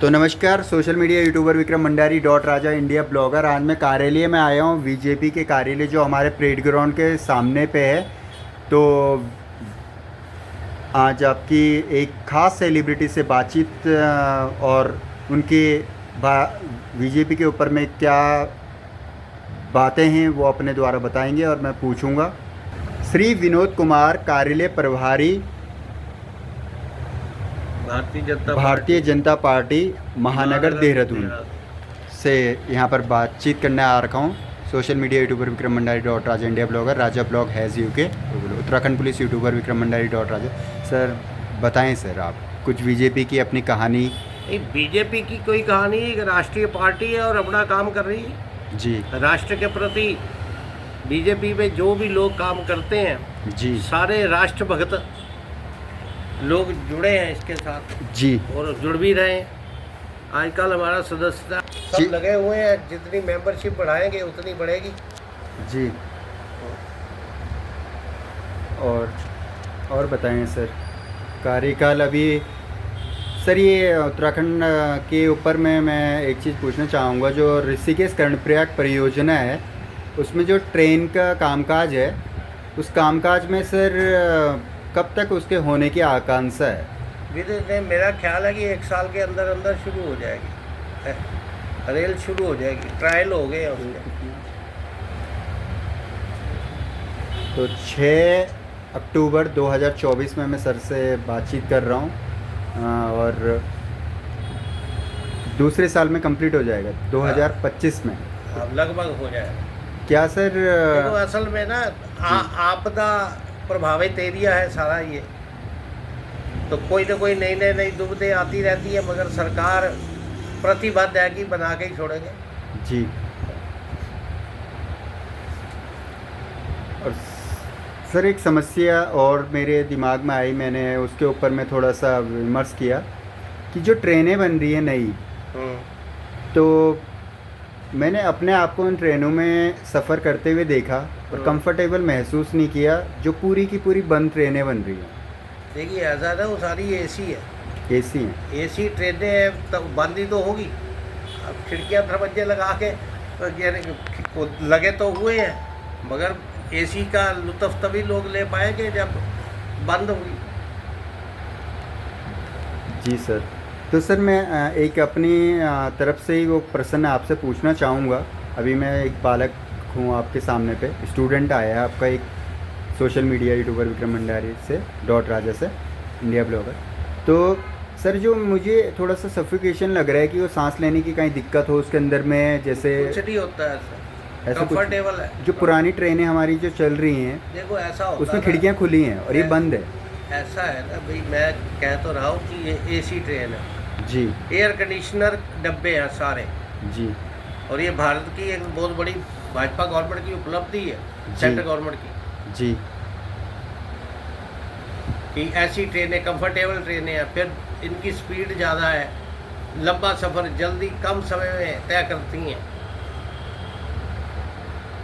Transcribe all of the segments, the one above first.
तो नमस्कार, social media YouTuber Vikram Bhandari dot Raja India blogger. आज मैं कार्यालय में आया हूँ, बीजेपी के कार्यालय जो हमारे परेड ग्राउंड के सामने पे है। तो आज आपकी एक ख़ास सेलिब्रिटी से बातचीत और उनके बीजेपी के ऊपर में क्या बातें हैं वो अपने द्वारा बताएंगे और मैं पूछूंगा। श्री विनोद कुमार, कार्यालय प्रभारी, भारतीय जनता पार्टी महानगर देहरादून से यहाँ पर बातचीत करने आ रखा हूँ। Social media YouTuber Vikram Bhandari dot Raja India blogger, Raja blog has UK, Uttarakhand police YouTuber Vikram Bhandari dot Raja. Sir बताएं सर, आप कुछ बीजेपी की अपनी कहानी। बीजेपी की कोई कहानी, एक राष्ट्रीय पार्टी है और अपना काम कर रही है जी। राष्ट्र के प्रति बीजेपी में जो भी लोग काम करते हैं जी, सारे राष्ट्र भक्त लोग जुड़े हैं इसके साथ जी, और जुड़ भी रहे हैं। आजकल हमारा सदस्यता सब लगे हुए हैं, जितनी मेंबरशिप बढ़ाएंगे उतनी बढ़ेगी जी। और बताएं सर, कार्यकाल अभी सर ये उत्तराखंड के ऊपर में मैं एक चीज़ पूछना चाहूँगा। जो ऋषिकेश कर्णप्रयाग परियोजना है उसमें जो ट्रेन का कामकाज है, उस कामकाज में सर कब तक उसके होने की आकांक्षा है? मेरा ख्याल है कि 1 साल के अंदर अंदर शुरू हो जाएगी, रेल शुरू हो जाएगी, ट्रायल हो गए उसके। तो 6 अक्टूबर 2024 में मैं सर से बातचीत कर रहा हूँ और दूसरे साल में कंप्लीट हो जाएगा 2025 में। अब लगभग हो जाएगा। क्या सर? देखो असल में ना आपदा प्रभावित एरिया है सारा ये, तो कोई ना कोई नई दुविधाएं आती रहती है, मगर सरकार प्रतिबद्ध है कि बना के ही छोड़ेंगे जी। और सर एक समस्या और मेरे दिमाग में आई, मैंने उसके ऊपर में थोड़ा सा विमर्श किया कि जो ट्रेनें बन रही हैं नई, तो मैंने अपने आप को इन ट्रेनों में सफ़र करते हुए देखा और कंफर्टेबल महसूस नहीं किया, जो पूरी की पूरी बंद ट्रेनें बन रही हैं। देखिए ऐसा ना, वो सारी एसी है, एसी हैं, एसी ट्रेनें हैं, तब बंद ही तो होगी। अब खिड़कियाँ दरवाजे लगा के लगे तो हुए हैं, मगर एसी का लुत्फ़ तभी लोग ले पाएंगे जब बंद होगी। जी सर। तो सर मैं एक अपनी तरफ से ही वो प्रश्न आपसे पूछना चाहूँगा। अभी मैं एक बालक हूँ आपके सामने पे, स्टूडेंट आया है आपका एक social media YouTuber Vikram Bhandari से डॉट राजा से इंडिया ब्लॉगर। तो सर जो मुझे थोड़ा सा सफोकेशन लग रहा है कि वो सांस लेने की कहीं दिक्कत हो उसके अंदर में, जैसे कुछ नहीं होता है सर, ऐसा कंफर्टेबल है। जो पुरानी ट्रेनें हमारी जो चल रही हैं, देखो ऐसा होता उसमें खिड़कियाँ खुली हैं और ये बंद है। ऐसा है ना भाई, मैं कह तो रहा हूँ कि ये एसी ट्रेन है जी, एयर कंडीशनर डब्बे हैं सारे जी, और ये भारत की एक बहुत बड़ी भाजपा गवर्नमेंट की उपलब्धि है, सेंट्रल गवर्नमेंट की, जी, कि ऐसी ट्रेनें कंफर्टेबल ट्रेनें हैं। फिर इनकी स्पीड ज़्यादा है, लंबा सफ़र जल्दी कम समय में तय करती हैं।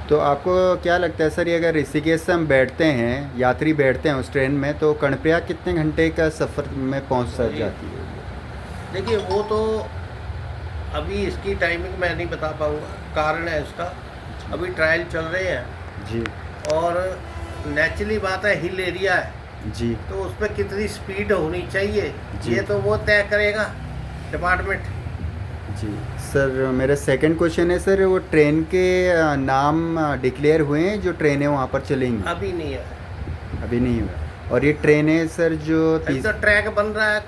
तो आपको क्या लगता है सर, ये अगर ऋषिकेश से हम बैठते हैं, यात्री बैठते हैं उस ट्रेन में, तो कर्णप्रयाग कितने घंटे का सफ़र में पहुंच जाती है? देखिए वो तो अभी इसकी टाइमिंग मैं नहीं बता पाऊँगा, कारण है इसका अभी ट्रायल चल रहे हैं जी, और नेचुरली बात है हिल एरिया है जी, तो उस पर कितनी स्पीड होनी चाहिए जी, ये तो वो तय करेगा डिपार्टमेंट। जी। सर मेरा सेकंड क्वेश्चन है सर, वो ट्रेन के नाम डिक्लेयर हुए हैं जो ट्रेनें वहाँ पर चलेंगी? अभी नहीं है, अभी नहीं हुआ। और ये ट्रेनें सर जो अभी तो ट्रैक बन रहा है,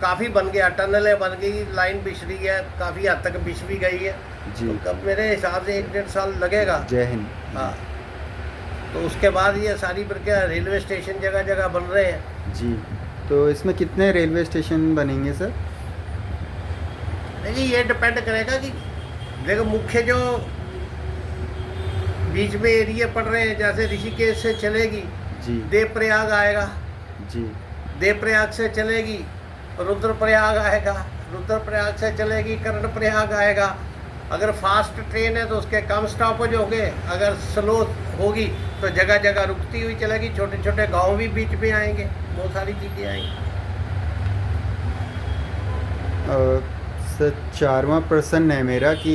काफ़ी बन गया, टनलें बन गई, लाइन बिछ रही है, काफ़ी हद तक बिछ भी गई है जी, तो कब मेरे हिसाब से 1-1.5 साल लगेगा। जय हिंद। हाँ, तो उसके बाद ये सारी प्रक्रिया, रेलवे स्टेशन जगह जगह बन रहे हैं जी। तो इसमें कितने रेलवे स्टेशन बनेंगे सर? देखिए ये डिपेंड करेगा कि देखो मुख्य जो बीच में एरिया पड़ रहे हैं, जैसे ऋषिकेश से चलेगी जी, देवप्रयाग आएगा, जी, देवप्रयाग से चलेगी रुद्रप्रयाग आएगा, रुद्रप्रयाग से चलेगी कर्णप्रयाग आएगा। अगर फास्ट ट्रेन है तो उसके कम स्टॉपेज होंगे, अगर स्लो होगी तो जगह जगह रुकती हुई चलेगी, छोटे छोटे गांव भी बीच में आएंगे, बहुत सारी चीज़ें आएंगी। सर 4वां प्रश्न है मेरा कि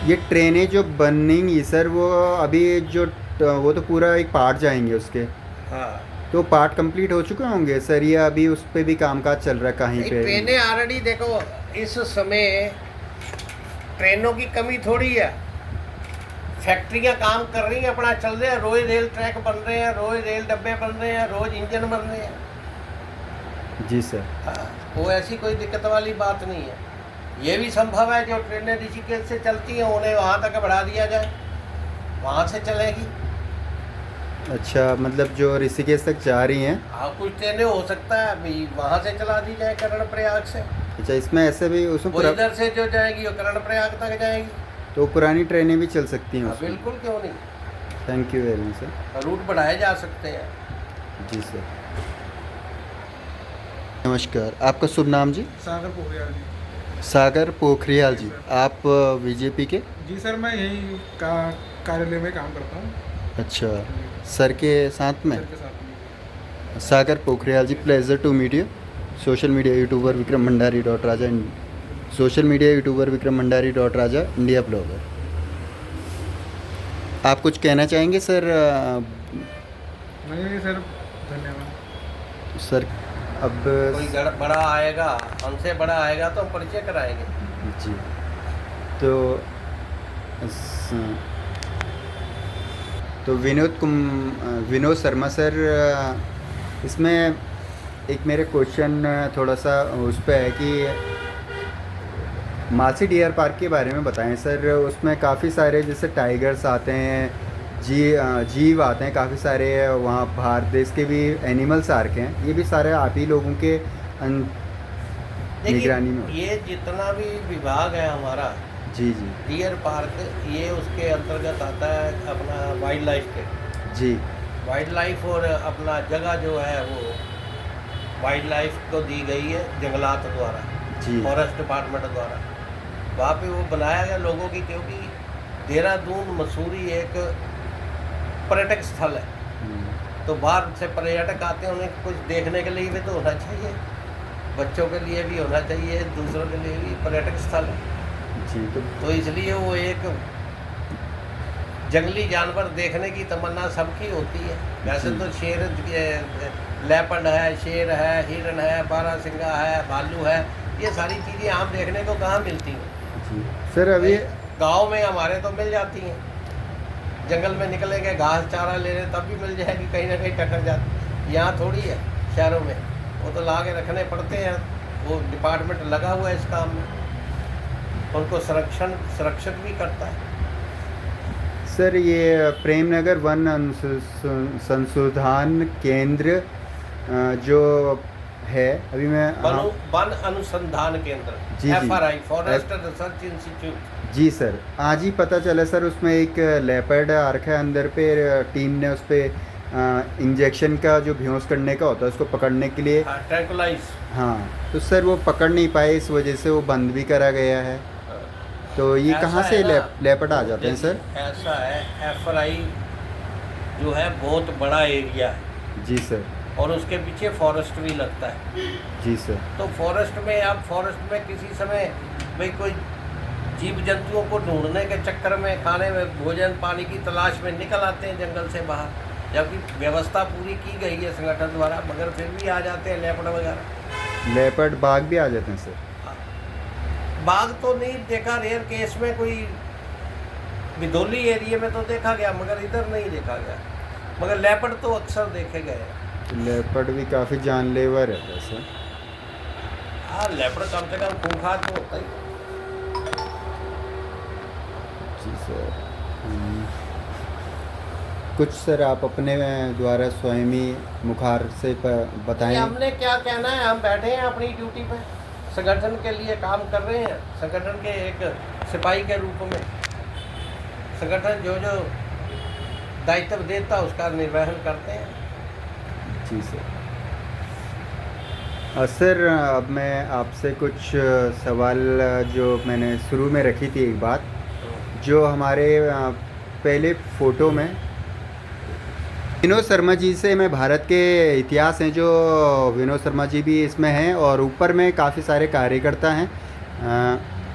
ये ट्रेनें जो बनेंगी सर, वो अभी जो वो तो पूरा एक पार्ट जाएंगे उसके, हाँ, तो पार्ट कंप्लीट हो चुके होंगे सर, या अभी उस पे भी कामकाज चल रहा है कहीं पे? ट्रेनें ऑलरेडी देखो, इस समय ट्रेनों की कमी थोड़ी है। फैक्ट्रियां काम कर रही हैं, अपना चल रहे हैं, रोज रेल ट्रैक बन रहे हैं, रोज रेल डब्बे बन रहे हैं, रोज इंजन बन रहे हैं। जी सर। हाँ, वो ऐसी कोई दिक्कत वाली बात नहीं है। ये भी संभव है जो ट्रेनें ऋषिकेश से चलती हैं उन्हें वहाँ तक बढ़ा दिया जाए, वहाँ से चलेगी। अच्छा, मतलब जो ऋषिकेश तक जा रही हैं। हाँ, कुछ ट्रेनें हो सकता है अभी वहाँ से चला दी जाए कर्णप्रयाग से। अच्छा, इसमें ऐसे भी उसमें वो इधर से जो जाएगी वो कर्णप्रयाग तक जाएगी। तो पुरानी ट्रेनें भी चल सकती हैं हाँ, उसमें? बिल्कुल, क्यों नहीं। Thank you very much sir. Route बढ़ाए जा सकते हैं। जी सर। नमस्कार, आपका शुभ नाम जी? सागर पोखरियाल जी। सागर पोखरियाल जी। आप बीजेपी के? जी सर, मैं यही कार्यालय में काम करता हूँ अच्छा, सर के साथ में? सर के साथ में। Sagar Pokhriyal ji, pleasure to meet you. Social media YouTuber Vikram Bhandari dot Raja, social media YouTuber Vikram Bhandari dot Raja, India blogger. आप कुछ कहना चाहेंगे सर? नहीं सर, धन्यवाद। सर अब कोई बड़ा आएगा, हमसे बड़ा आएगा तो हम परिचय कराएंगे। जी, तो स- तो विनोद शर्मा सर, इसमें एक मेरे क्वेश्चन थोड़ा सा उस पे है कि मासी डियर पार्क के बारे में बताएं सर। उसमें काफ़ी सारे जैसे टाइगर्स आते हैं, जीव आते हैं काफ़ी सारे, वहाँ बाहर देश के भी एनिमल्स आ रखे हैं, ये भी सारे आप ही लोगों के निगरानी में? ये जितना भी विभाग है हमारा, जी जी डियर पार्क, ये उसके अंतर्गत आता है अपना वाइल्ड लाइफ के। जी। वाइल्ड लाइफ और अपना जगह जो है वो वाइल्ड लाइफ को दी गई है जंगलात द्वारा, जी फॉरेस्ट डिपार्टमेंट द्वारा। वहाँ पे वो बनाया गया लोगों की, क्योंकि देहरादून मसूरी एक पर्यटक स्थल है, तो बाहर से पर्यटक आते हैं, उन्हें कुछ देखने के लिए भी तो होना चाहिए, बच्चों के लिए भी होना चाहिए, दूसरों के लिए भी पर्यटक स्थल है। जी। तो इसलिए वो एक जंगली जानवर देखने की तमन्ना सबकी होती है। वैसे तो शेर, लेपर्ड है, शेर है, हिरन है, बारहसिंगा है, भालू है, ये सारी चीज़ें आम देखने को कहाँ मिलती हैं? जी सर। अभी गांव में हमारे तो मिल जाती हैं, जंगल में निकलेंगे घास चारा लेने तब भी मिल जाएगी, कहीं ना कहीं टकरा जाती। यहाँ थोड़ी है शहरों में, वो तो ला के रखने पड़ते हैं, वो डिपार्टमेंट लगा हुआ है इस काम में, उनको संरक्षण भी करता है। सर ये प्रेमनगर वन संशोधन केंद्र जो है अभी मैं वन अनुसंधान केंद्र, जी, FRI, फॉरेस्ट रिसर्च इंस्टीट्यूट। जी सर, आज ही पता चला सर, उसमें एक लेपर्ड आ रखा है अंदर पे, टीम ने उस पर इंजेक्शन का जो बेहोश करने का होता है उसको पकड़ने के लिए, ट्रैंकुलाइज। हाँ, तो सर वो पकड़ नहीं पाए, इस वजह से वो बंद भी करा गया है। तो ये कहाँ से लेपर्ड आ जाते हैं सर? ऐसा है, FRI जो है बहुत बड़ा एरिया है जी सर। और उसके पीछे फॉरेस्ट भी लगता है। जी सर। तो फॉरेस्ट में किसी समय भाई कोई जीव जंतुओं को ढूंढने के चक्कर में, खाने में भोजन पानी की तलाश में निकल आते हैं जंगल से बाहर, जबकि व्यवस्था पूरी की गई है संगठन द्वारा, मगर फिर भी आ जाते हैं लेपर्ड वगैरह। लेपर्ड बाघ भी आ जाते हैं सर? बाघ तो नहीं देखा, रेयर केस में कोई बिदौली एरिया में तो देखा गया, मगर इधर नहीं देखा गया, मगर लेपर्ड तो अक्सर देखे गए हैं। लेपर्ड भी काफ़ी जानलेवा रहता है सर। हाँ, लेपर्ड कम से कम खूंखार तो होता ही। जी सर। कुछ सर आप अपने द्वारा स्वयं ही मुखार से बताएं। हमने क्या कहना है, हम बैठे हैं अपनी ड्यूटी पे, संगठन के लिए काम कर रहे हैं, संगठन के एक सिपाही के रूप में। संगठन जो जो दायित्व देता है उसका निर्वहन करते हैं। जी सर। सर अब मैं आपसे कुछ सवाल जो मैंने शुरू में रखी थी, एक बात जो हमारे पहले फ़ोटो में विनोद शर्मा जी से मैं भारत के इतिहास हैं जो विनोद शर्मा जी भी इसमें हैं और ऊपर में काफ़ी सारे कार्यकर्ता हैं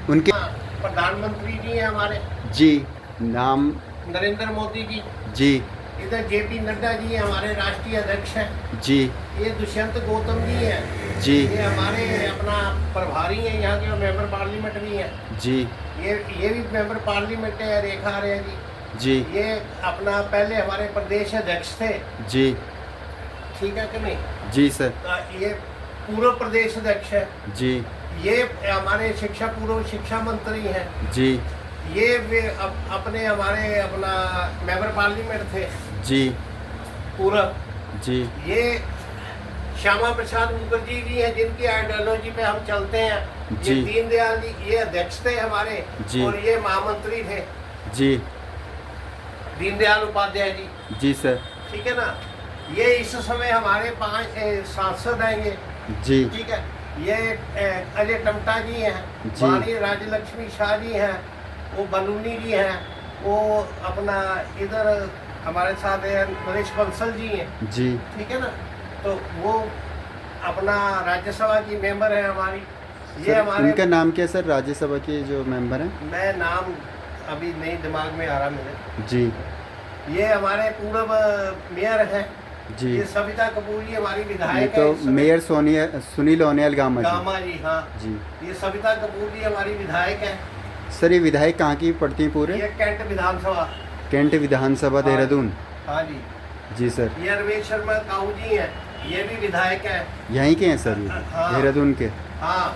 उनके प्रधानमंत्री जी हैं हमारे, जी नाम नरेंद्र मोदी जी। जी इधर जेपी नड्डा जी हैं, हमारे राष्ट्रीय अध्यक्ष हैं। जी ये दुष्यंत गौतम जी हैं, जी ये हमारे अपना प्रभारी हैं, यहाँ के मेंबर पार्लियामेंट भी हैं। जी ये भी मेंबर पार्लियामेंट है, रेखा आर्या जी। जी ये अपना पहले हमारे प्रदेश अध्यक्ष थे, जी ठीक है कि नहीं? जी सर ये पूर्व प्रदेश अध्यक्ष है। जी ये हमारे पूर्व शिक्षा मंत्री हैं। जी ये वे अपने हमारे अपना मेंबर पार्लियामेंट थे जी पूर्व। जी ये श्यामा प्रसाद मुखर्जी जी हैं, जिनकी आइडियोलॉजी पे हम चलते हैं। ये जी। दीनदयाल जी ये अध्यक्ष थे हमारे, जी। और ये महामंत्री थे, जी दीनदयाल उपाध्याय जी, जी सर ठीक है ना? ये इस समय हमारे 5 सांसद हैं ये, जी ठीक है। ये अजय टमटा जी हैं, जी। वाणी राजलक्ष्मी शाह जी हैं, वो बलूनी जी हैं, वो अपना इधर हमारे साथ नरेश बंसल जी हैं, जी ठीक है ना? तो वो अपना राज्यसभा की मेंबर है हमारी। ये सर, हमारे उनका नाम क्या है सर राज्यसभा के जो मेंबर हैं मैं नाम अभी नहीं दिमाग में आ रहा मेरे। जी ये हमारे पूर्व मेयर हैं, जी ये सविता कपूर जी हमारी ये विधायक तो है इस समय। मेयर सुनील ओनियल गामा जी गामा जी, हाँ। जी ये सविता कपूर जी हमारी विधायक है। सर ये विधायक कहाँ की पड़ती हैं पूरे ये कैंट विधानसभा, कैंट विधानसभा हाँ। देहरादून हाँ जी। जी सर ये रमेश शर्मा काऊ जी हैं, ये भी विधायक हैं। यहीं के हैं सर ये हाँ। देहरादून के हाँ,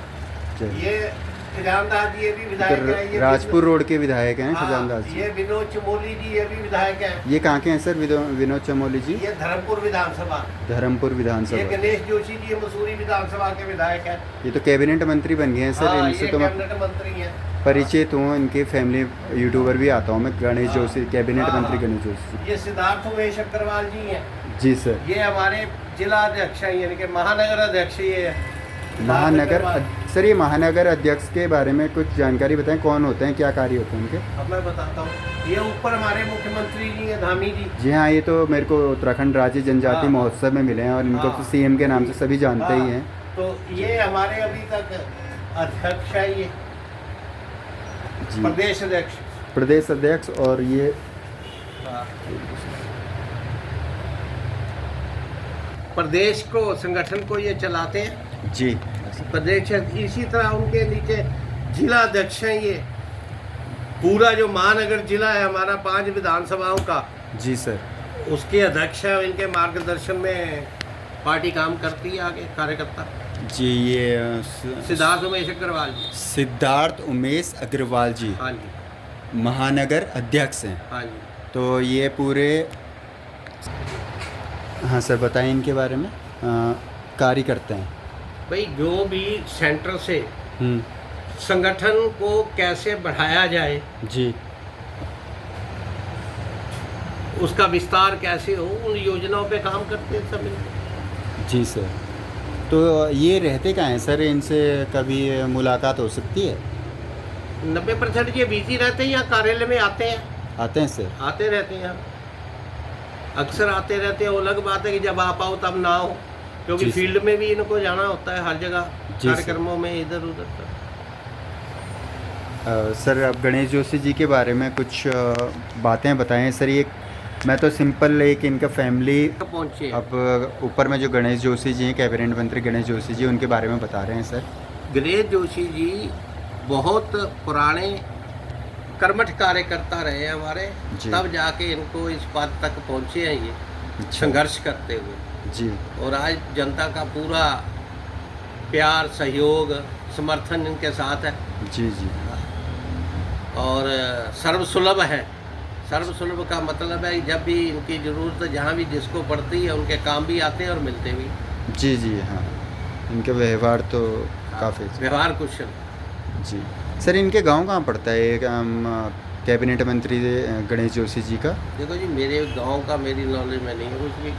चलिए। ये खजानदास जी ये भी विधायक तो हैं। ये राजपुर रोड के विधायक हैं हाँ, खजानदास जी ये विनोद चमोली जी ये भी विधायक हैं। ये कहाँ के हैं सर विनोद चमोली जी ये धर्मपुर विधानसभा। धर्मपुर ये विधानसभा गणेश जोशी जी मसूरी विधानसभा के विधायक हैं। ये तो कैबिनेट मंत्री बन गए हैं सर हाँ, इनसे ये तो मैं कैबिनेट मंत्री हैं। परिचित हूँ इनके फैमिली यूट्यूबर भी आता हूँ मैं गणेश हाँ। जोशी कैबिनेट हाँ, मंत्री हाँ। गणेश जोशी ये सिद्धार्थ उमेश अग्रवाल जी हैं, जी सर ये हमारे जिला अध्यक्ष हैं, यानी कि महानगर अध्यक्ष ये है। महानगर अग्रवाल। सर ये महानगर अध्यक्ष के बारे में कुछ जानकारी बताएं कौन होते हैं क्या कार्य होते हैं उनके अब मैं बताता हूँ। ये ऊपर हमारे मुख्यमंत्री जी हैं, धामी जी। जी हाँ ये तो मेरे को उत्तराखंड राज्य जनजाति हाँ। महोत्सव में मिले हैं और इनको हाँ। तो सीएम के नाम से सभी जानते ही हाँ, हैं तो ये हमारे अभी तक अध्यक्ष है, ये जी प्रदेश अध्यक्ष। प्रदेश अध्यक्ष और ये प्रदेश को संगठन को ये चलाते हैं जी प्रदेश। इसी तरह उनके नीचे जिला अध्यक्ष हैं ये। पूरा जो महानगर जिला है हमारा 5 विधानसभाओं का, जी सर उसके अध्यक्ष हैं। इनके मार्गदर्शन में पार्टी काम करती है आगे, कार्यकर्ता। जी ये सिद्धार्थ उमेश अग्रवाल जी। सिद्धार्थ उमेश अग्रवाल जी हाँ जी, महानगर अध्यक्ष हैं हाँ जी। तो ये पूरे हाँ सर बताएं इनके बारे में कार्य करते हैं भाई जो भी सेंटर से हम्म, संगठन को कैसे बढ़ाया जाए, जी उसका विस्तार कैसे हो, उन योजनाओं पे काम करते हैं सब मिलकर। जी सर तो ये रहते कहाँ हैं सर इनसे कभी मुलाकात हो सकती है 90% ये बिजी रहते हैं या कार्यालय में आते हैं, आते हैं सर आते रहते हैं, अक्सर आते रहते हैं। वो अलग बात है कि जब आ पाओ तब ना हो, क्योंकि जी सर। फील्ड में भी इनको जाना होता है हर जगह, जी सर। कार्यक्रमों में इधर उधर। सर अब गणेश जोशी जी के बारे में कुछ बातें बताएं सर ये मैं तो सिंपल एक इनका फैमिली पहुँचे अब ऊपर में जो गणेश जोशी जी हैं कैबिनेट मंत्री गणेश जोशी जी उनके बारे में बता रहे हैं सर गणेश जोशी जी बहुत पुराने कर्मठ कार्यकर्ता रहे हैं हमारे, जी। तब जाके इनको इस पद तक पहुँचे हैं ये, अच्छा। संघर्ष करते हुए। जी और आज जनता का पूरा प्यार सहयोग समर्थन इनके साथ है जी जी और सर्वसुलभ है। सर्वसुलभ का मतलब है कि जब भी इनकी ज़रूरत जहाँ भी जिसको पड़ती है उनके काम भी आते हैं और मिलते भी। जी जी हाँ इनका व्यवहार तो काफ़ी व्यवहार कुशल। जी सर इनके गांव कहाँ पड़ता है एक कैबिनेट मंत्री गणेश जोशी जी का देखो जी मेरे गांव का मेरी नॉलेज में नहीं है कुछ भी।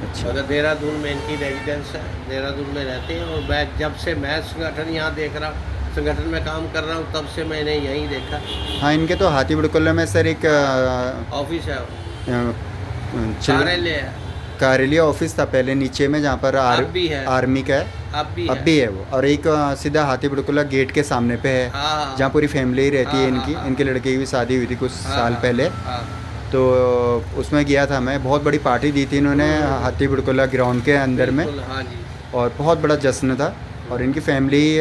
अच्छा अगर देहरादून में इनकी रेजिडेंस है, देहरादून में रहते हैं। और मैं जब से मैं संगठन यहाँ देख रहा हूँ, संगठन में काम कर रहा हूँ, तब से मैंने यहीं देखा। हाँ इनके तो हाथी बुड़कुल्ला में सर एक ऑफिस है कार्यालय है, कार्यालय ऑफिस था पहले नीचे में, जहाँ पर अब भी है, आर्मी का है, अब भी अब है। भी है वो। और एक सीधा हाथी बुड़कुला गेट के सामने पे है, हाँ, जहाँ पूरी फैमिली रहती है हाँ, इनकी। हाँ, इनके लड़के की भी शादी हुई थी कुछ हाँ, साल हाँ, पहले, हाँ, तो उसमें गया था मैं। बहुत बड़ी पार्टी दी थी इन्होंने हाथी बुड़कुला ग्राउंड के अंदर में, बिल्कुल, हाँ जी। और बहुत बड़ा जश्न था। और इनकी फैमिली,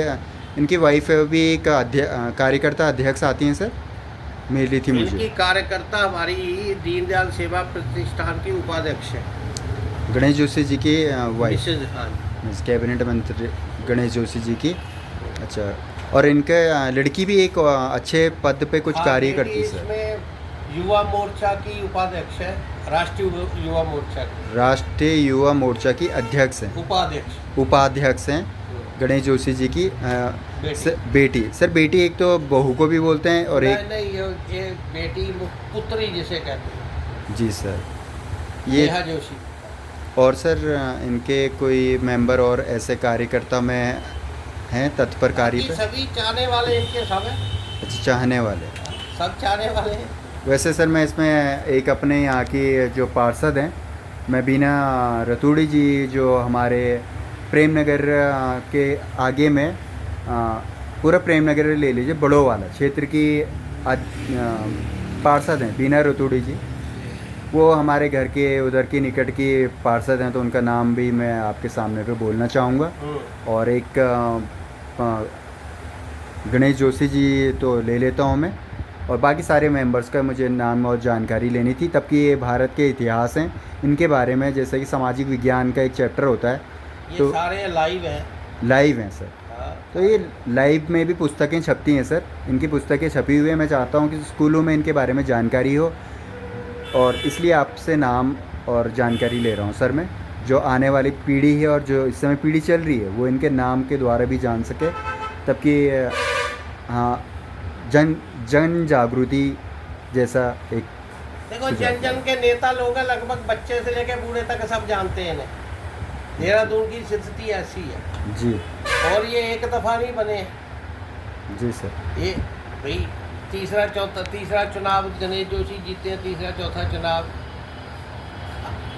इनकी वाइफ भी एक कार्यकर्ता अध्यक्ष आती हैं सर, मिली थी इनकी मुझे। कार्यकर्ता हमारी दीनदयाल सेवा प्रतिष्ठान की उपाध्यक्ष है, गणेश जोशी जी की वाइफ, मिसेज, हाँ जी। कैबिनेट मंत्री गणेश जोशी जी की। अच्छा, और इनके लड़की भी एक अच्छे पद पे कुछ हाँ, कार्य बेटी करती है सर। इसमें युवा मोर्चा की उपाध्यक्ष है, राष्ट्रीय युवा मोर्चा की राष्ट्रीय युवा मोर्चा की अध्यक्ष हैं, उपाध्यक्ष। उपाध्यक्ष हैं गणेश जोशी जी की बेटी। बेटी। सर बेटी एक तो बहू को भी बोलते हैं, और एक नहीं, ये बेटी पुत्री जिसे कहते हैं, जी सर ये। नेहा जोशी। और सर इनके कोई मेंबर और ऐसे कार्यकर्ता में हैं तत्पर कार्य बाकी पे? सभी चाहने वाले इनके सब हैं, अच्छा, चाहने वाले। सब चाहने वाले हैं। वैसे सर मैं इसमें एक अपने यहाँ की जो पार्षद हैं, मैं बीना रतूड़ी जी, जो हमारे प्रेम नगर के आगे में पूरा प्रेम नगर ले लीजिए, बड़ो वाला क्षेत्र की पार्षद हैं बीना रतूड़ी जी। वो हमारे घर के उधर की निकट की पार्षद हैं, तो उनका नाम भी मैं आपके सामने पे बोलना चाहूँगा। और एक गणेश जोशी जी तो ले लेता हूँ मैं, और बाकी सारे मेंबर्स का मुझे नाम और जानकारी लेनी थी। तब कि ये भारत के इतिहास हैं इनके बारे में, जैसे कि सामाजिक विज्ञान का एक चैप्टर होता है, ये तो सारे लाइव हैं। लाइव हैं सर। हाँ। तो ये लाइव में भी पुस्तकें छपती हैं सर, इनकी पुस्तकें छपी हुई हैं। मैं चाहता हूँ कि स्कूलों में इनके बारे में जानकारी हो, और इसलिए आपसे नाम और जानकारी ले रहा हूँ सर मैं। जो आने वाली पीढ़ी है और जो इस समय पीढ़ी चल रही है, वो इनके नाम के द्वारा भी जान सके, तब कि हाँ जन जागृति जैसा एक। देखो, जन जन के नेता लोग हैं, लगभग बच्चे से लेकर बूढ़े तक सब जानते हैं इन्हें। देहरादून की स्थिति ऐसी है जी। और ये एक दफ़ा नहीं बने हैं। जी सर। ये भाई तीसरा चुनाव गणेश जोशी जीते हैं, तीसरा चौथा चुनाव।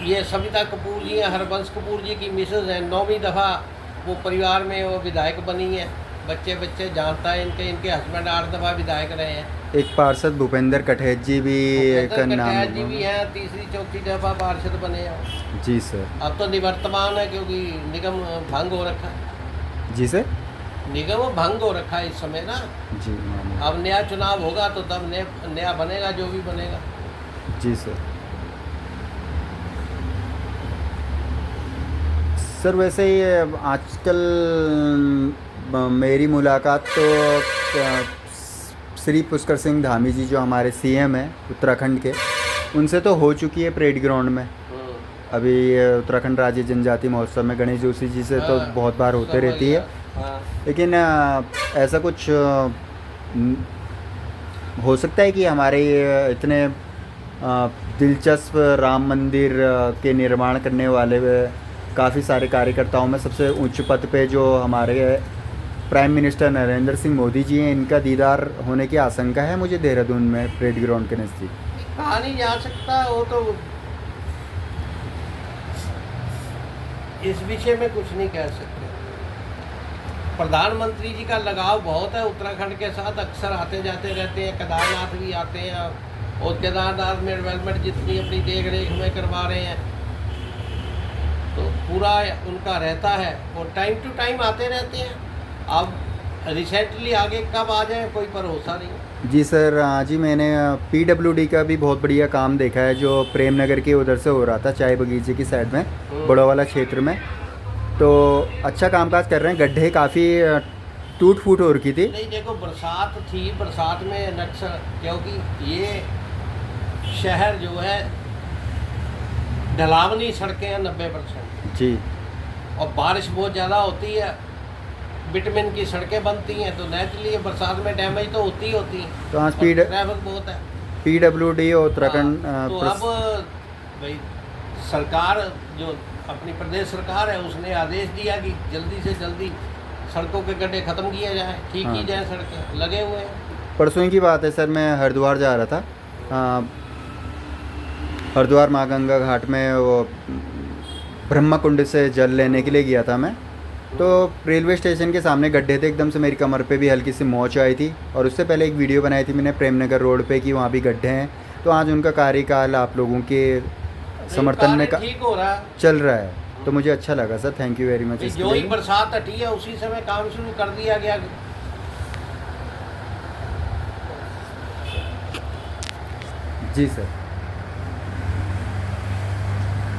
ये सविता कपूर जी हैं, हरबंश कपूर जी की मिसेज हैं, 9वीं दफ़ा वो परिवार में वो विधायक बनी है। बच्चे जानता है इनके हस्बैंड 8 दफ़ा विधायक रहे हैं। एक पार्षद भूपेंद्र कटहेत जी भी का नाम कटैत जी भी हैं, तीसरी चौथी दफ़ा पार्षद बने हैं। जी सर। अब तो निवर्तमान है, क्योंकि निगम भंग हो रखा है। जी सर। निगम भंग हो रखा है इस समय ना। जी मानिए। अब नया चुनाव होगा तो तब नया बनेगा, जो भी बनेगा। जी सर। सर वैसे ही आजकल मेरी मुलाकात तो श्री पुष्कर सिंह धामी जी, जो हमारे सीएम हैं उत्तराखंड के, उनसे तो हो चुकी है परेड ग्राउंड में। अभी उत्तराखंड राज्य जनजाति महोत्सव में गणेश जोशी जी से तो बहुत बार होते रहती है। लेकिन ऐसा कुछ हो सकता है कि हमारे इतने दिलचस्प राम मंदिर के निर्माण करने वाले काफ़ी सारे कार्यकर्ताओं में सबसे उच्च पद पे जो हमारे प्राइम मिनिस्टर नरेंद्र सिंह मोदी जी हैं, इनका दीदार होने की आशंका है मुझे देहरादून में परेड ग्राउंड के नज़दीक। कहा नहीं जा सकता, वो तो इस विषय में कुछ नहीं कह सकते। प्रधानमंत्री जी का लगाव बहुत है उत्तराखंड के साथ, अक्सर आते जाते रहते हैं, केदारनाथ भी आते हैं, और केदारनाथ में डेवलपमेंट जितनी अपनी देख रेख में करवा रहे हैं, तो पूरा उनका रहता है, और टाइम टू टाइम आते रहते हैं। अब रिसेंटली आगे कब आ जाए कोई भरोसा नहीं। जी सर। जी मैंने PWD का भी बहुत बढ़िया काम देखा है, जो प्रेम नगर के उधर से हो रहा था, चाय बगीचे की साइड में, बड़ा वाला क्षेत्र में। तो अच्छा कामकाज कर रहे हैं। गड्ढे काफ़ी टूट फूट हो रखी थी। नहीं, देखो बरसात थी, बरसात में नक्सर, क्योंकि ये शहर जो है ढलावनी सड़कें हैं 90% जी। और बारिश बहुत ज़्यादा होती है, बिटमिन की सड़कें बनती हैं, तो नेचुरली बरसात में डैमेज तो होती है। तो आज ट्रैफिक बहुत है। PWD और उत्तराखंड तो अब भाई सरकार जो अपनी प्रदेश सरकार है, उसने आदेश दिया कि जल्दी से जल्दी सड़कों के गड्ढे ख़त्म किए जाए, ठीक की जाए, सड़कें लगे हुए हैं। परसों की बात है सर, मैं हरिद्वार जा रहा था, हरिद्वार माँ गंगा घाट में वो ब्रह्मा कुंड से जल लेने के लिए गया था मैं। तो रेलवे स्टेशन के सामने गड्ढे थे, एकदम से मेरी कमर पे भी हल्की सी मोच आई थी। और उससे पहले एक वीडियो बनाई थी मैंने प्रेमनगर रोड पे कि वहाँ भी गड्ढे हैं। तो आज उनका कार्यकाल आप लोगों के समर्थन में ठीक हो रहा है। चल रहा है, तो मुझे अच्छा लगा sir, thank you very much. जो ही बरसात हटी है उसी समय काम शुरू कर दिया गया। जी सर,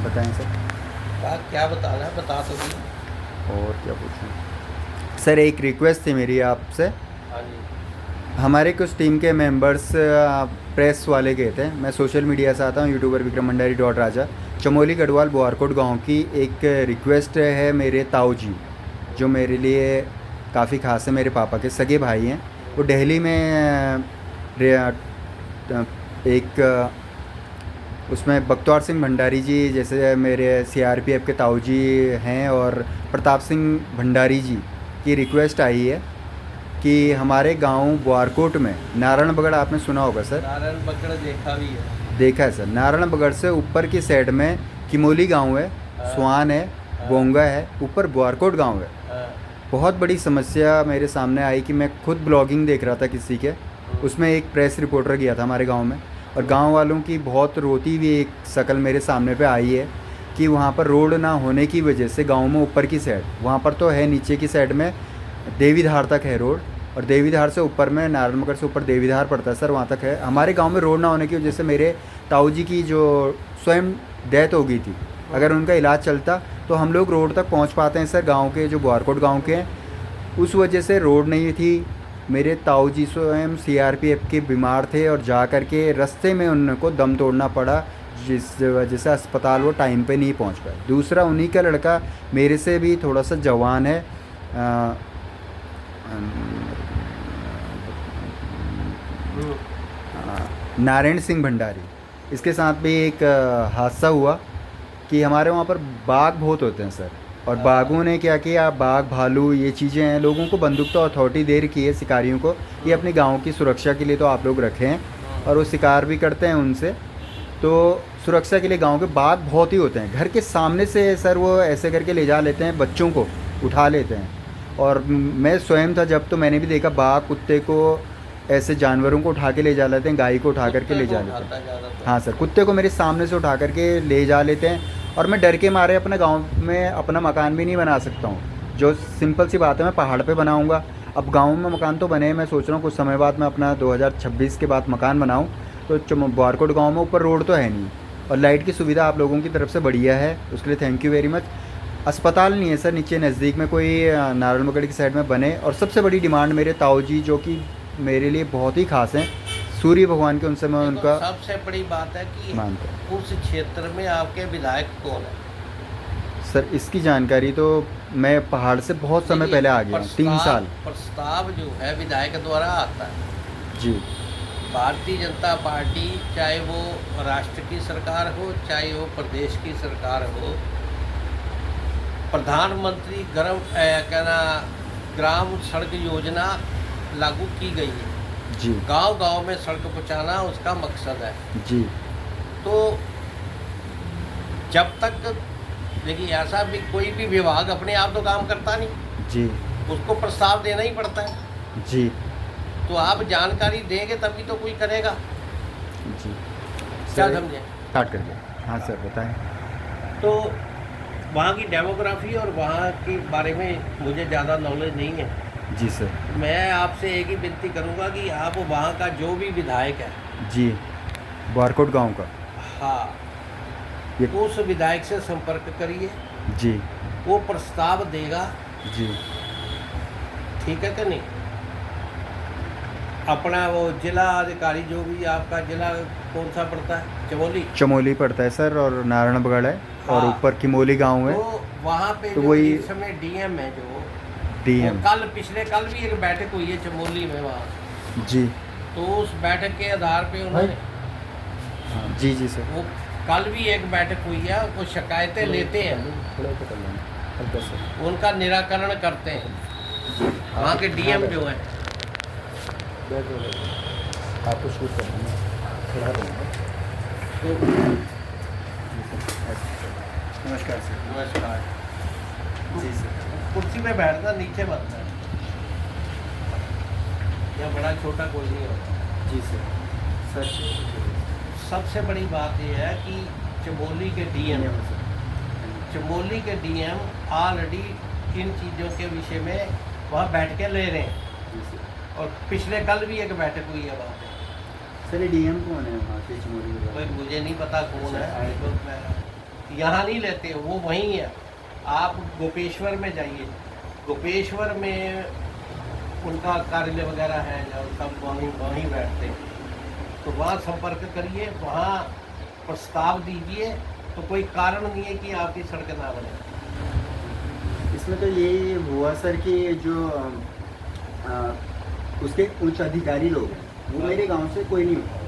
बताएं सर। क्या बताना है, बता तो दी। और क्या पूछूं सर, एक रिक्वेस्ट थी मेरी आपसे। हाँ जी। हमारे कुछ टीम के मेंबर्स प्रेस वाले गए थे, मैं सोशल मीडिया से आता हूँ, यूट्यूबर विक्रम भंडारी .राजा, चमोली गढ़वाल बोआरकोट गांव की एक रिक्वेस्ट है मेरे ताऊ जी, जो मेरे लिए काफ़ी खास है, मेरे पापा के सगे भाई हैं। वो दिल्ली में एक उसमें बख्तौर सिंह भंडारी जी जैसे मेरे CRPF के ताऊ जी हैं, और प्रताप सिंह भंडारी जी की रिक्वेस्ट आई है कि हमारे गांव बोआरकोट में नारायण बगड़, आपने सुना होगा सर? नारायण बगड़ देखा भी है। देखा है सर। नारायण बगड़ से ऊपर की साइड में किमोली गांव है, स्वान है, बोंगा है, ऊपर बोआरकोट गांव है। बहुत बड़ी समस्या मेरे सामने आई कि मैं खुद ब्लॉगिंग देख रहा था किसी के, उसमें एक प्रेस रिपोर्टर गया था हमारे गांव में, और गांव वालों की बहुत रोती हुई एक शक्ल मेरे सामने पे आई है कि वहाँ पर रोड ना होने की वजह से गांव में ऊपर की साइड, वहाँ पर तो है, नीचे की साइड में देवीधार तक है रोड, और देवीधार से ऊपर में नारायणगढ़ से ऊपर देवीधार पड़ता है सर, वहाँ तक है। हमारे गांव में रोड ना होने की वजह से मेरे ताऊ जी की जो स्वयं डेथ हो गई थी, अगर उनका इलाज चलता तो हम लोग रोड तक पहुँच पाते हैं सर, गाँव के जो बोआरकोट गाँव के हैं। उस वजह से रोड नहीं थी। मेरे ताऊ जी स्वयं CRPF के बीमार थे और जा कर के रास्ते में उनको दम तोड़ना पड़ा, जिस वजह से अस्पताल वो टाइम पे नहीं पहुंच पाए। दूसरा, उन्हीं का लड़का मेरे से भी थोड़ा सा जवान है, नारायण सिंह भंडारी, इसके साथ भी एक हादसा हुआ कि हमारे वहाँ पर बाघ बहुत होते हैं सर, और बाघों ने क्या किया, बाघ भालू ये चीज़ें हैं, लोगों को बंदूक तो अथॉरिटी दे रखी है शिकारियों को, ये अपने गांव की सुरक्षा के लिए तो आप लोग रखें, और वो शिकार भी करते हैं उनसे, तो सुरक्षा के लिए गांव के बाघ बहुत ही होते हैं। घर के सामने से सर वो ऐसे करके ले जा लेते हैं, बच्चों को उठा लेते हैं, और मैं स्वयं था जब, तो मैंने भी देखा बाघ कुत्ते को ऐसे जानवरों को उठा के ले जा लेते हैं, गाय को उठा करके ले जा लेते हैं। हाँ सर, कुत्ते को मेरे सामने से उठा करके ले जा लेते हैं, और मैं डर के मारे अपने गांव में अपना मकान भी नहीं बना सकता हूँ, जो सिंपल सी बात है, मैं पहाड़ पे बनाऊँगा। अब गांव में मकान तो बने, मैं सोच रहा हूँ कुछ समय बाद मैं अपना 2026 के बाद मकान बनाऊँ, तो बोआरकोट गाँव में ऊपर रोड तो है नहीं, और लाइट की सुविधा आप लोगों की तरफ से बढ़िया है, उसके लिए थैंक यू वेरी मच। अस्पताल नहीं है सर नीचे नज़दीक में कोई, नारायणगढ़ की साइड में बने। और सबसे बड़ी डिमांड मेरे ताऊ जी, जो कि मेरे लिए बहुत ही खास हैं, सूर्य भगवान के, उनसे मैं उनका सबसे बड़ी बात है कि मानता हूँ। उस क्षेत्र में आपके विधायक कौन है सर इसकी जानकारी तो मैं पहाड़ से बहुत समय पहले आ गया हूँ, 3 साल। प्रस्ताव जो है विधायक द्वारा आता है जी। भारतीय जनता पार्टी, चाहे वो राष्ट्र की सरकार हो, चाहे वो प्रदेश की सरकार हो, प्रधानमंत्री ग्राम सड़क योजना लागू की गई है जी। गांव-गांव में सड़क पहुंचाना उसका मकसद है जी। तो जब तक देखिए ऐसा भी कोई भी विभाग अपने आप तो काम करता नहीं जी। उसको प्रस्ताव देना ही पड़ता है जी। तो आप जानकारी देंगे तभी तो कोई करेगा जी। क्या समझे काट कर दिया। हाँ सर बताएं। तो वहाँ की डेमोग्राफी और वहाँ के बारे में मुझे ज़्यादा नॉलेज नहीं है जी सर। मैं आपसे एक ही विनती करूँगा कि आप वहाँ का जो भी विधायक है जी, बोआरकोट गांव का, हाँ ये उस विधायक से संपर्क करिए, जी। वो प्रस्ताव देगा जी। ठीक है कि नहीं। अपना वो जिला अधिकारी जो भी आपका जिला कौन सा पड़ता है, चमोली चमोली पड़ता है सर, और नारायणगढ़ है, और हाँ। ऊपर किमोली गांव है। तो वहाँ पे तो जो वही इस समय डीएम है जो DM पिछले कल भी एक बैठक हुई है चमोली में वहाँ, जी। तो उस बैठक के आधार पे उन्होंने हाँ जी जी सर। वो कल भी एक बैठक हुई है, वो शिकायतें लेते हैं, उनका निराकरण करते हैं वहाँ के डीएम जो हैं। आपको शूट करना है, खड़ा रहना। तो नमस्कार सर। नमस्कार। जी सर। कुर्सी पे बैठना, नीचे मत बैठ। या बड़ा छोटा कोई नहीं होता। जी सर। सर सबसे बड़ी बात यह है कि चमोली के डीएम चमोली के डीएम ऑलरेडी इन चीज़ों के विषय में वहाँ बैठ के ले रहे हैं, जी सर। और पिछले कल भी एक बैठक हुई है वहाँ पे। सर ये डीएम कौन है वहाँ के चमोली के? कोई मुझे नहीं पता कौन है, अच्छा, तो मैं यहाँ नहीं लेते, वो वहीं है। आप गोपेश्वर में जाइए, गोपेश्वर में उनका कार्यालय वगैरह है, या सब वहीं बैठते हैं, तो वहाँ संपर्क करिए, वहाँ प्रस्ताव दीजिए, तो कोई कारण नहीं है कि आपकी सड़क ना बने। इसमें तो यही हुआ सर कि जो उसके उच्च अधिकारी लोग हैं वो मेरे गांव से कोई नहीं होता,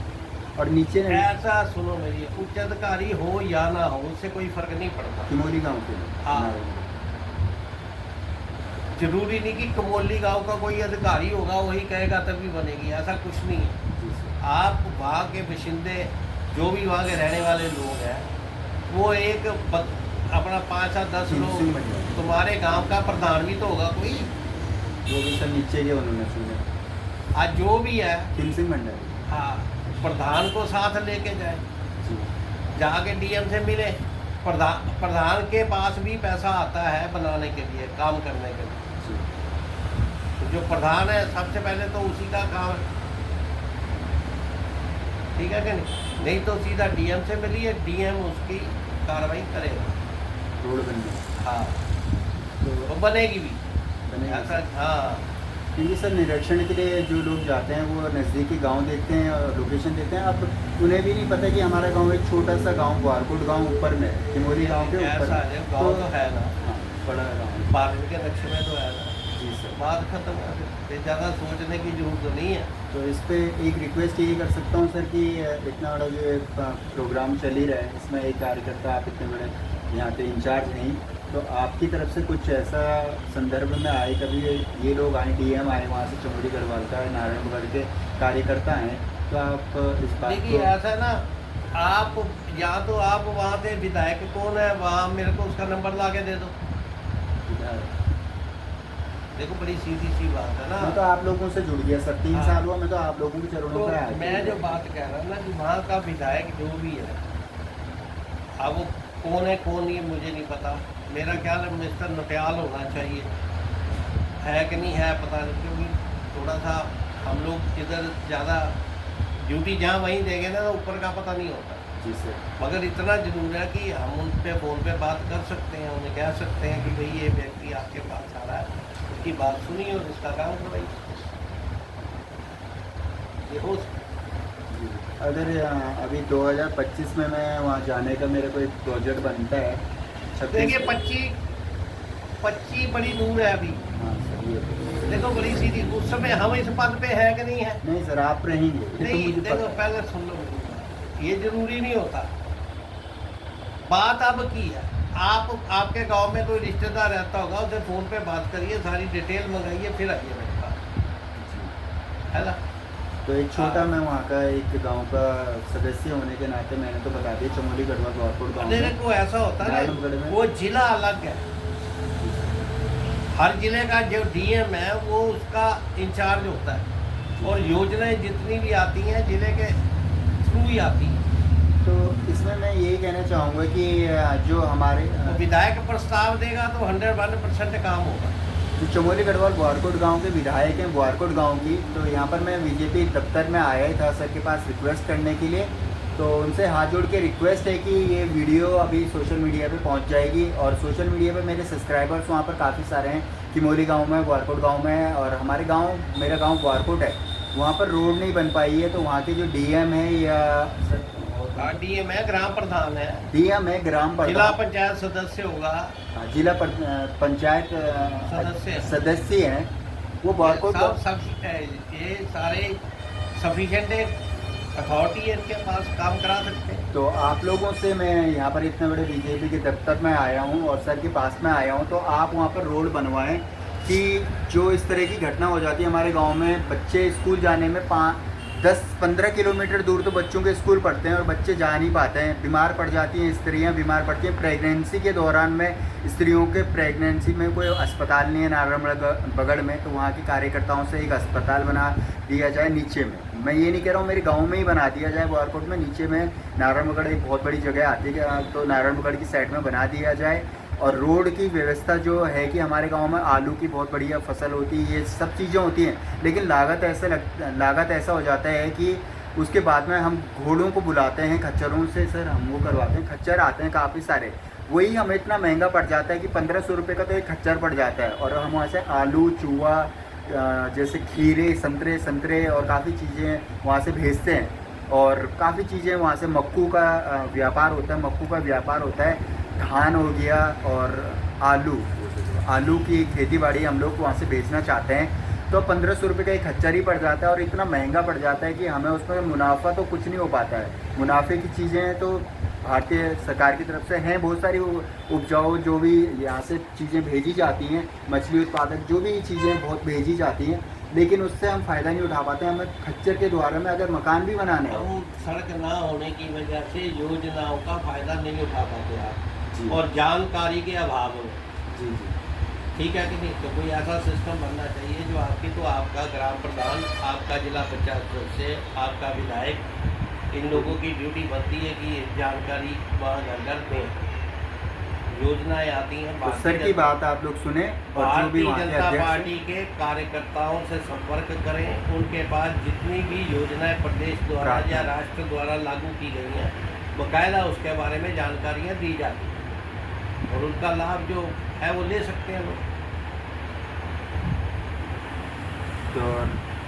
और नीचे ऐसा सुनो मेरी, उच्च अधिकारी हो या ना हो, उससे कोई फर्क नहीं पड़ता। चमोली गांव के लोग। हाँ। जरूरी नहीं कि कमोली गांव का कोई अधिकारी होगा वही कहेगा तभी बनेगी, ऐसा कुछ नहीं है। जी सर। आप वहाँ के बाशिंदे, जो भी वहाँ के रहने वाले लोग हैं, वो एक अपना 5-10 सिंह लोग, मंडल। तुम्हारे गांव का प्रधान भी तो होगा कोई, जो भी सर नीचे के उन्होंने सुने। आज जो भी है, सिंह मंडल। हाँ, प्रधान को साथ लेके जाए, जी। जाके डीएम से मिले। प्रधान के पास भी पैसा आता है बनाने के लिए, काम करने के लिए। जी। तो जो प्रधान है सबसे पहले तो उसी का काम है, ठीक है कि नहीं तो सीधा डीएम से मिलिए, डीएम उसकी कार्रवाई करेगा। रोड बन गई। हाँ, तो वो बनेगी भी बनेगी ऐसा। सर। हाँ, क्योंकि सर निरीक्षण के लिए जो लोग जाते हैं वो नज़दीकी गांव देखते हैं और लोकेशन देखते हैं। अब उन्हें भी नहीं पता कि हमारा गांव एक छोटा सा गांव ग्वारकोट गांव ऊपर में है, चिमोली गांव के ऊपर ऐसा में। है, गाँव तो है ना, हाँ, बड़ा गांव। भारत के नक्शे में तो है ना। जी सर। बात खत्म है, फिर ज़्यादा सोचने की जरूरत तो नहीं है। तो इस पे एक रिक्वेस्ट ये कर सकता हूँ सर कि इतना बड़ा जो एक प्रोग्राम चल ही रहा है, इसमें एक कार्यकर्ता आप इतने बड़े यहाँ पे इंचार्ज नहीं, तो आपकी तरफ से कुछ ऐसा संदर्भ में आए, कभी ये लोग आए, डीएम आए वहाँ से, चमोली गढ़वाल का, नारायणगढ़ के कार्यकर्ता हैं, तो आप इस बात देखिए को ऐसा है ना, आप या तो आप वहाँ से विधायक कौन है, वहाँ मेरे को उसका नंबर ला के दे दो। देखो बड़ी सीधी सी बात है ना। मैं तो आप लोगों से जुड़ गया सर, 3 हाँ। साल हुआ मैं तो आप लोगों के चरणों तो पर आया। मैं जो बात कह रहा हूँ ना कि वहाँ का विधायक जो भी है, अब वो कौन है कौन नहीं है मुझे नहीं पता। मेरा ख्याल है मिस्टर नटियाल होना चाहिए, है कि नहीं है पता नहीं, क्योंकि थोड़ा सा हम लोग इधर ज़्यादा ड्यूटी जहाँ वहीं देंगे ना, तो ऊपर का पता नहीं होता। जी सर। मगर इतना जरूर है कि हम उन पे फ़ोन पे बात कर सकते हैं, उन्हें कह सकते हैं कि भाई ये व्यक्ति आपके पास आ रहा है, उसकी बात सुनिए और उसका काम करवाइए, ये हो सकता है। जी। अगर अभी 2025 में मैं वहाँ जाने का मेरे को एक प्रोजेक्ट बनता है, देखिए 25 बड़ी दूर है अभी। हाँ सर, ये तो। देखो बड़ी सीधी, उस समय हम इस पद पे है कि नहीं है। नहीं सर, आप रहेंगे ये तो नहीं मुझे देखो पता है। पहले सुन लो मेरी बात, ये जरूरी नहीं होता। बात अब की है, आपके गांव में कोई रिश्तेदार रहता होगा, उससे फ़ोन पे बात करिए, सारी डिटेल मंगाइए, फिर आइए मेरे पास, है ना। तो एक छोटा मैं वहाँ का एक गांव का सदस्य होने के नाते मैंने तो बता दिया, चमोली गढ़वा ग्वारकोट गाँव मेरे में। को ऐसा होता है नारायणगढ़ ना, में। वो जिला अलग है, हर जिले का जो डीएम है वो उसका इंचार्ज होता है, और योजनाएं जितनी भी आती हैं जिले के थ्रू ही आती हैं। तो इसमें मैं यही कहना चाहूँगा कि जो हमारे तो विधायक प्रस्ताव देगा तो 101% काम होगा। जो चमोली गढ़वाल ग्वारकोट गांव के विधायक हैं ग्वारकोट गांव की, तो यहाँ पर मैं बीजेपी दफ्तर में आया ही था सर के पास रिक्वेस्ट करने के लिए। तो उनसे हाथ जोड़ के रिक्वेस्ट है कि ये वीडियो अभी सोशल मीडिया पे पहुँच जाएगी, और सोशल मीडिया पे मेरे सब्सक्राइबर्स वहाँ पर काफ़ी सारे हैं, किमोली गांव में, ग्वारकोट गांव में, और हमारे गांव, मेरा गांव ग्वारकोट है, वहाँ पर रोड नहीं बन पाई है। तो वहाँ के जो डीएम है या डीएम है, ग्राम प्रधान है, डीएम है, ग्राम जिला प्रधान, पंचायत सदस्य होगा, जिला पंचायत सदस्य हैं, वो ग्वारकोट सब ये सारे सफिशिएंट अथॉरिटी है, इनके पास काम करा सकते हैं। तो आप लोगों से मैं यहाँ पर इतने बड़े बीजेपी के दफ्तर में आया हूँ और सर के पास में आया हूँ, तो आप वहाँ पर रोड बनवाएं कि जो इस तरह की घटना हो जाती है हमारे गांव में, बच्चे स्कूल जाने में 10-15 किलोमीटर दूर तो बच्चों के स्कूल पढ़ते हैं और बच्चे जा नहीं पाते हैं, बीमार पड़ जाती हैं, स्त्रियां बीमार पड़ती हैं। प्रेगनेंसी के दौरान में स्त्रियों के प्रेगनेंसी में कोई अस्पताल नहीं है नारायणबगड़ में, तो वहाँ के कार्यकर्ताओं से एक अस्पताल बना दिया जाए नीचे में। मैं ये नहीं कह रहा हूँ मेरे गांव में ही बना दिया जाए, बोआरकोट में नीचे में नारायणबगड़ एक बहुत बड़ी जगह आती है, तो नारायणबगड़ की साइड में बना दिया जाए। और रोड की व्यवस्था जो है कि हमारे गांव में आलू की बहुत बढ़िया फसल होती है, ये सब चीज़ें होती हैं, लेकिन लागत ऐसा हो जाता है कि उसके बाद में हम घोड़ों को बुलाते हैं खच्चरों से, सर हम वो करवाते हैं, खच्चर आते हैं काफ़ी सारे, वही हमें इतना महंगा पड़ जाता है कि 1500 रुपये का तो एक खच्चर पड़ जाता है। और हम वहाँ से आलू, चूहा, जैसे खीरे, संतरे और काफ़ी चीज़ें वहाँ से भेजते हैं। और काफ़ी चीज़ें वहाँ से मक्कू का व्यापार होता है, धान हो गया और आलू की खेती बाड़ी हम लोग वहाँ से बेचना चाहते हैं, तो 1500 रुपये का एक खच्चर ही पड़ जाता है और इतना महंगा पड़ जाता है कि हमें उसमें मुनाफा तो कुछ नहीं हो पाता है। मुनाफे की चीज़ें तो भारतीय सरकार की तरफ से हैं बहुत सारी उपजाऊ, जो भी यहाँ से चीज़ें भेजी जाती हैं, मछली उत्पादक जो भी चीज़ें बहुत भेजी जाती हैं, लेकिन उससे हम फ़ायदा नहीं उठा पाते। हमें खच्चर के द्वारा में अगर मकान भी बनाने हो, हम सड़क ना होने की वजह से योजनाओं का फायदा नहीं उठा पाते आप, जी। और जानकारी के अभाव में, जी जी ठीक है कि नहीं। तो कोई ऐसा सिस्टम बनना चाहिए जो आपका ग्राम प्रधान, आपका जिला पंचायत सदस्य, आपका विधायक, इन लोगों की ड्यूटी बनती है कि ये जानकारी वहाँ घर घर दें। योजनाएं आती हैं, तो सर की बात आप लोग सुने और जो भी भारतीय वहाँ के जनता अध्यक्ष पार्टी के कार्यकर्ताओं से संपर्क करें, उनके पास जितनी भी योजनाएं प्रदेश द्वारा या राष्ट्र द्वारा लागू की गई हैं, बाकायदा उसके बारे में जानकारियां दी जाती हैं और उनका लाभ जो है वो ले सकते हैं लोग। तो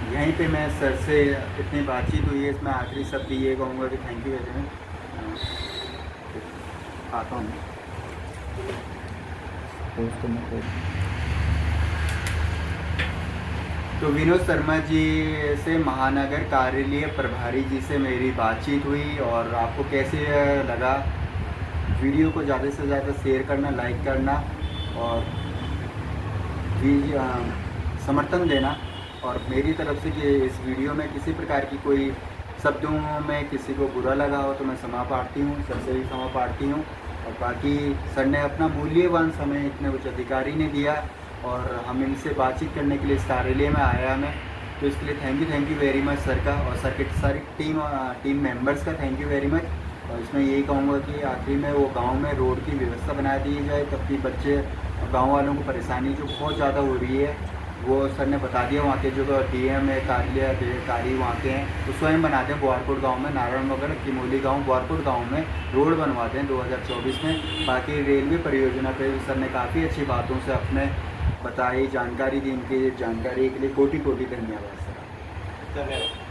यहीं पे मैं सर से इतनी बातचीत हुई है, इसमें आखिरी शब्द ये कहूँगा कि थैंक यू वेरी मच। आता हूँ तो विनोद शर्मा जी से, महानगर कार्यालय प्रभारी जी से मेरी बातचीत हुई। और आपको कैसे लगा, वीडियो को ज़्यादा से ज़्यादा शेयर करना, लाइक करना और समर्थन देना। और मेरी तरफ से कि इस वीडियो में किसी प्रकार की कोई शब्दों में किसी को बुरा लगा हो तो मैं क्षमा प्रार्थी हूँ, सर से भी क्षमा प्रार्थी हूँ। और बाकी सर ने अपना मूल्यवान समय इतने उच्च अधिकारी ने दिया और हम इनसे बातचीत करने के लिए इस कार्यालय में आया हमें, तो इसके लिए thank you very much sir का और सर के सारी टीम मेंबर्स का थैंक यू वेरी मच। और इसमें यही कहूँगा कि आखिरी में वो गांव में रोड की व्यवस्था बना दी जाए, ताकि बच्चे गांव वालों को परेशानी जो बहुत ज़्यादा हो रही है वो सर ने बता दिया। वहाँ के जो DM है, कार्यालय अधिकारी वहाँ के हैं, तो स्वयं बनाते हैं। बोआरकोट गांव में, नारायणबगड़, किमोली गांव, बोआरकोट गांव में रोड बनवाते हैं 2024 में। बाकी रेलवे परियोजना पे सर ने काफ़ी अच्छी बातों से अपने बताई, जानकारी दी। इनकी जानकारी के लिए कोटि कोटि धन्यवाद सर। धन्यवाद।